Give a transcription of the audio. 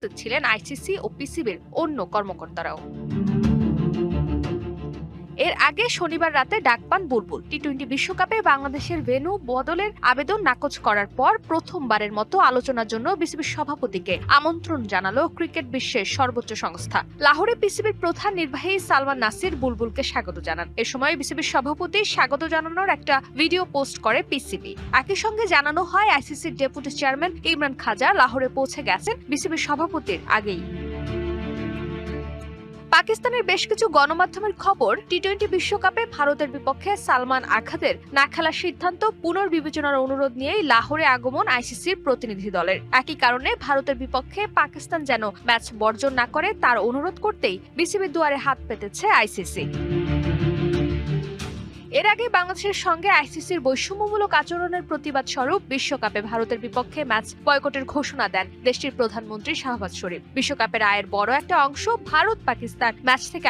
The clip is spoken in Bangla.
উপস্থিত ছিলেন আইসিসি ও পিসিবির অন্য কর্মকর্তারাও। এর আগে শনিবার রাতে ডাক পান বুলবুল। টি-20 বিশ্বকাপে বাংলাদেশের ভেন্যু বদলের আবেদন নাকচ করার পর প্রথমবারের মতো আলোচনার জন্য বিসিবির সভাপতিকে আমন্ত্রণ জানালো ক্রিকেট বিশ্বের সর্বোচ্চ সংস্থা। লাহোরে পিসিবির প্রধান নির্বাহী সালমান নাসির বুলবুলকে স্বাগত জানান। এ সময় বিসিবির সভাপতি স্বাগত জানানোর একটা ভিডিও পোস্ট করে পিসিবি। একই সঙ্গে জানানো হয় আইসিসির ডেপুটি চেয়ারম্যান ইমরান খাজা লাহোরে পৌঁছে গেছেন বিসিবির সভাপতির আগেই। পাকিস্তানের বেশ কিছু গণমাধ্যমের খবর, টি-20 বিশ্বকাপে ভারতের বিপক্ষে সালমান আখাদের না খেলার সিদ্ধান্ত পুনর্বিবেচনার অনুরোধ নিয়েই লাহোরে আগমন আইসিসির প্রতিনিধি দলের। একই কারণে ভারতের বিপক্ষে পাকিস্তান যেন ম্যাচ বর্জন না করে তার অনুরোধ করতেই বিসিবির দুয়ারে হাত পেতেছে আইসিসি। এর আগে বাংলাদেশের সঙ্গে আইসিসির বৈষম্যমূলক আচরণের প্রতিবাদ স্বরূপ বিশ্বকাপে ভারতের বিপক্ষে ম্যাচ বয়কটের ঘোষণা দেন দেশটির প্রধানমন্ত্রী শাহবাজ শরীফ। বিশ্বকাপের আয়ের বড় একটা অংশ ভারত পাকিস্তান ম্যাচ থেকে